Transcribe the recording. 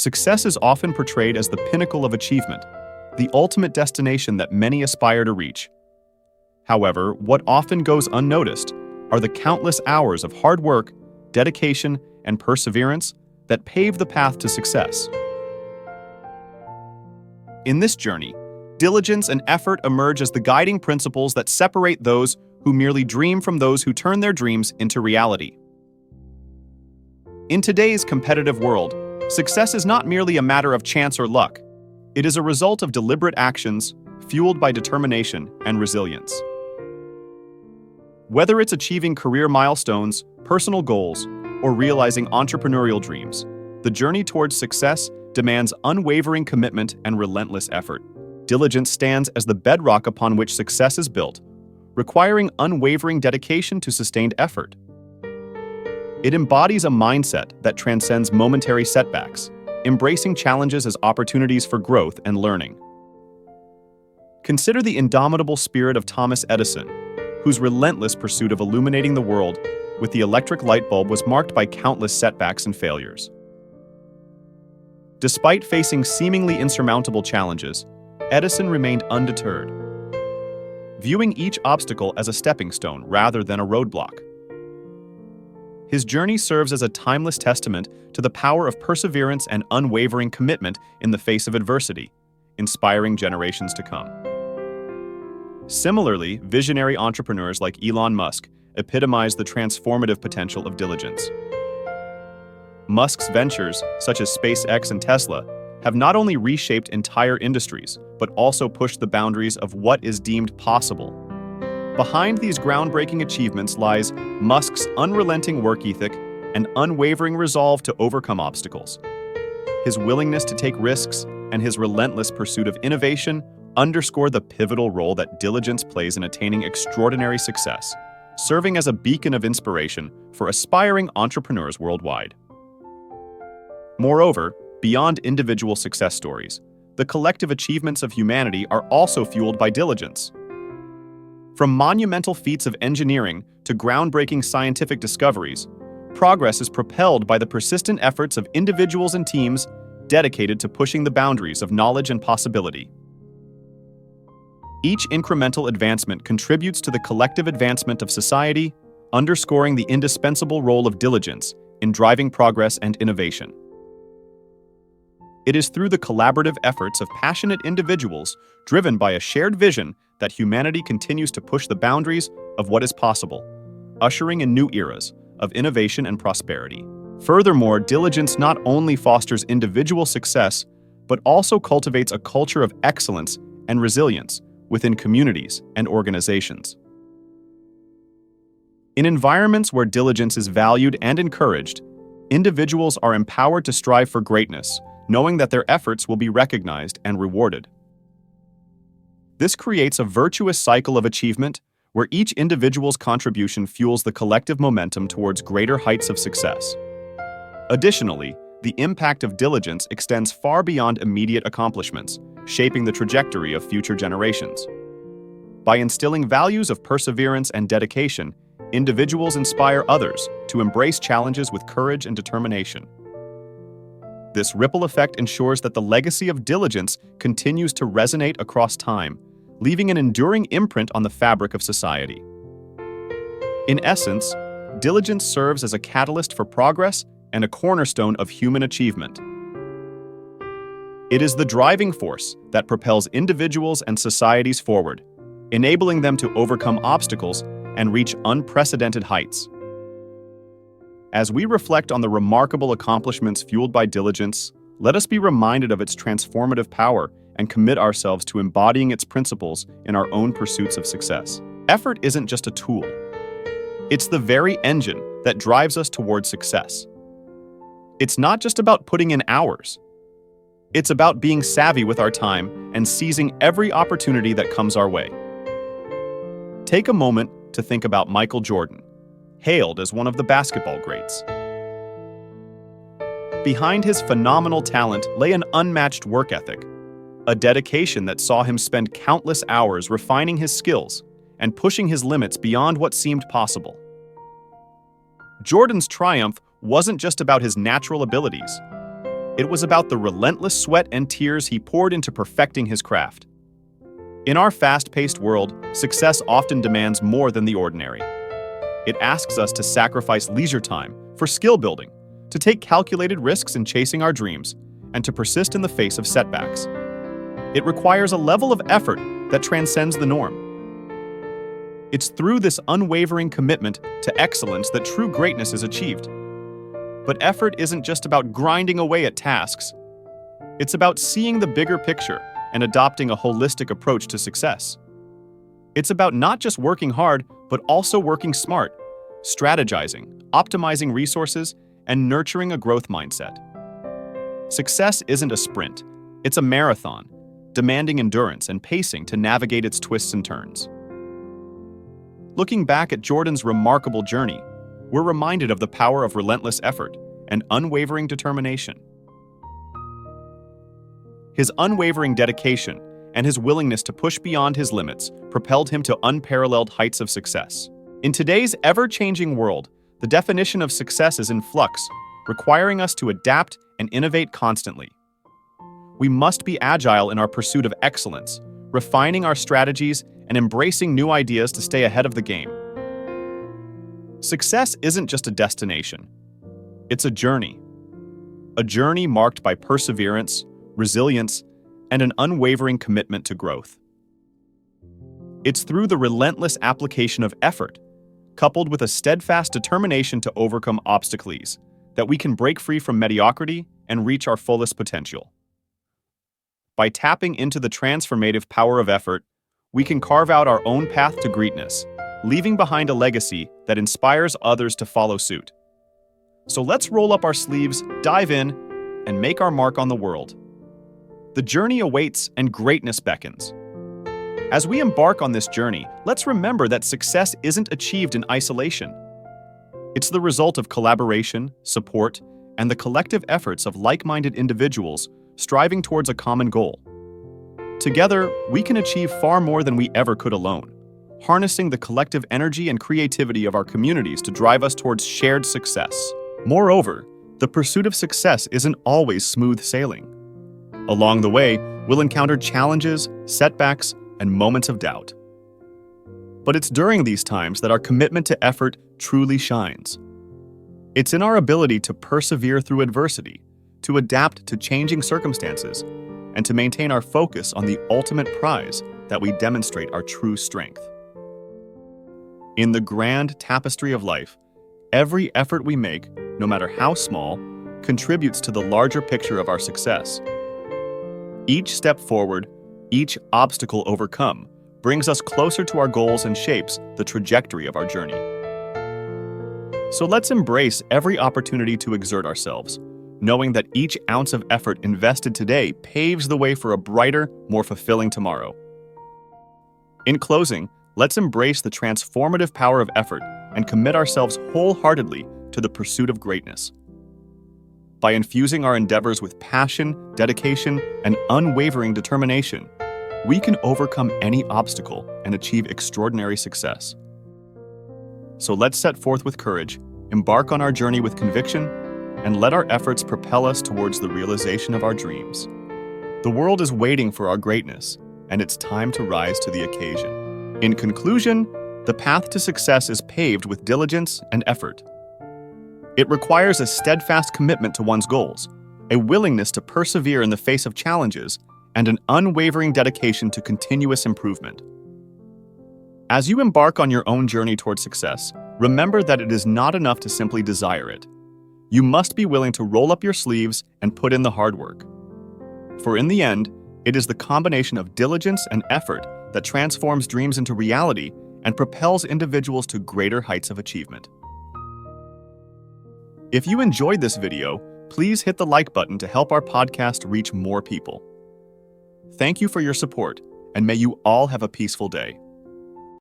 Success is often portrayed as the pinnacle of achievement, the ultimate destination that many aspire to reach. However, what often goes unnoticed are the countless hours of hard work, dedication, and perseverance that pave the path to success. In this journey, diligence and effort emerge as the guiding principles that separate those who merely dream from those who turn their dreams into reality. In today's competitive world, success is not merely a matter of chance or luck. It is a result of deliberate actions, fueled by determination and resilience. Whether it's achieving career milestones, personal goals, or realizing entrepreneurial dreams, the journey towards success demands unwavering commitment and relentless effort. Diligence stands as the bedrock upon which success is built, requiring unwavering dedication to sustained effort. It embodies a mindset that transcends momentary setbacks, embracing challenges as opportunities for growth and learning. Consider the indomitable spirit of Thomas Edison, whose relentless pursuit of illuminating the world with the electric light bulb was marked by countless setbacks and failures. Despite facing seemingly insurmountable challenges, Edison remained undeterred, viewing each obstacle as a stepping stone rather than a roadblock. His journey serves as a timeless testament to the power of perseverance and unwavering commitment in the face of adversity, inspiring generations to come. Similarly, visionary entrepreneurs like Elon Musk epitomize the transformative potential of diligence. Musk's ventures, such as SpaceX and Tesla, have not only reshaped entire industries, but also pushed the boundaries of what is deemed possible. Behind these groundbreaking achievements lies Musk's unrelenting work ethic and unwavering resolve to overcome obstacles. His willingness to take risks and his relentless pursuit of innovation underscore the pivotal role that diligence plays in attaining extraordinary success, serving as a beacon of inspiration for aspiring entrepreneurs worldwide. Moreover, beyond individual success stories, the collective achievements of humanity are also fueled by diligence. From monumental feats of engineering to groundbreaking scientific discoveries, progress is propelled by the persistent efforts of individuals and teams dedicated to pushing the boundaries of knowledge and possibility. Each incremental advancement contributes to the collective advancement of society, underscoring the indispensable role of diligence in driving progress and innovation. It is through the collaborative efforts of passionate individuals driven by a shared vision that humanity continues to push the boundaries of what is possible, ushering in new eras of innovation and prosperity. Furthermore, diligence not only fosters individual success, but also cultivates a culture of excellence and resilience within communities and organizations. In environments where diligence is valued and encouraged, individuals are empowered to strive for greatness, knowing that their efforts will be recognized and rewarded. This creates a virtuous cycle of achievement where each individual's contribution fuels the collective momentum towards greater heights of success. Additionally, the impact of diligence extends far beyond immediate accomplishments, shaping the trajectory of future generations. By instilling values of perseverance and dedication, individuals inspire others to embrace challenges with courage and determination. This ripple effect ensures that the legacy of diligence continues to resonate across time, leaving an enduring imprint on the fabric of society. In essence, diligence serves as a catalyst for progress and a cornerstone of human achievement. It is the driving force that propels individuals and societies forward, enabling them to overcome obstacles and reach unprecedented heights. As we reflect on the remarkable accomplishments fueled by diligence, let us be reminded of its transformative power and commit ourselves to embodying its principles in our own pursuits of success. Effort isn't just a tool. It's the very engine that drives us towards success. It's not just about putting in hours. It's about being savvy with our time and seizing every opportunity that comes our way. Take a moment to think about Michael Jordan, hailed as one of the basketball greats. Behind his phenomenal talent lay an unmatched work ethic, a dedication that saw him spend countless hours refining his skills and pushing his limits beyond what seemed possible. Jordan's triumph wasn't just about his natural abilities. It was about the relentless sweat and tears he poured into perfecting his craft. In our fast-paced world, success often demands more than the ordinary. It asks us to sacrifice leisure time for skill building, to take calculated risks in chasing our dreams, and to persist in the face of setbacks. It requires a level of effort that transcends the norm. It's through this unwavering commitment to excellence that true greatness is achieved. But effort isn't just about grinding away at tasks. It's about seeing the bigger picture and adopting a holistic approach to success. It's about not just working hard, but also working smart, strategizing, optimizing resources, and nurturing a growth mindset. Success isn't a sprint, it's a marathon, demanding endurance and pacing to navigate its twists and turns. Looking back at Jordan's remarkable journey, we're reminded of the power of relentless effort and unwavering determination. His unwavering dedication and his willingness to push beyond his limits propelled him to unparalleled heights of success. In today's ever-changing world, the definition of success is in flux, requiring us to adapt and innovate constantly. We must be agile in our pursuit of excellence, refining our strategies and embracing new ideas to stay ahead of the game. Success isn't just a destination. It's a journey marked by perseverance, resilience, and an unwavering commitment to growth. It's through the relentless application of effort, coupled with a steadfast determination to overcome obstacles, that we can break free from mediocrity and reach our fullest potential. By tapping into the transformative power of effort, we can carve out our own path to greatness, leaving behind a legacy that inspires others to follow suit. So let's roll up our sleeves, dive in, and make our mark on the world. The journey awaits and greatness beckons. As we embark on this journey, let's remember that success isn't achieved in isolation. It's the result of collaboration, support, and the collective efforts of like-minded individuals striving towards a common goal. Together, we can achieve far more than we ever could alone, harnessing the collective energy and creativity of our communities to drive us towards shared success. Moreover, the pursuit of success isn't always smooth sailing. Along the way, we'll encounter challenges, setbacks, and moments of doubt. But it's during these times that our commitment to effort truly shines. It's in our ability to persevere through adversity, to adapt to changing circumstances, and to maintain our focus on the ultimate prize that we demonstrate our true strength. In the grand tapestry of life, every effort we make, no matter how small, contributes to the larger picture of our success. Each step forward, each obstacle overcome, brings us closer to our goals and shapes the trajectory of our journey. So let's embrace every opportunity to exert ourselves, knowing that each ounce of effort invested today paves the way for a brighter, more fulfilling tomorrow. In closing, let's embrace the transformative power of effort and commit ourselves wholeheartedly to the pursuit of greatness. By infusing our endeavors with passion, dedication, and unwavering determination, we can overcome any obstacle and achieve extraordinary success. So let's set forth with courage, embark on our journey with conviction, and let our efforts propel us towards the realization of our dreams. The world is waiting for our greatness, and it's time to rise to the occasion. In conclusion, the path to success is paved with diligence and effort. It requires a steadfast commitment to one's goals, a willingness to persevere in the face of challenges, and an unwavering dedication to continuous improvement. As you embark on your own journey toward success, remember that it is not enough to simply desire it. You must be willing to roll up your sleeves and put in the hard work. For in the end, it is the combination of diligence and effort that transforms dreams into reality and propels individuals to greater heights of achievement. If you enjoyed this video, please hit the like button to help our podcast reach more people. Thank you for your support, and may you all have a peaceful day.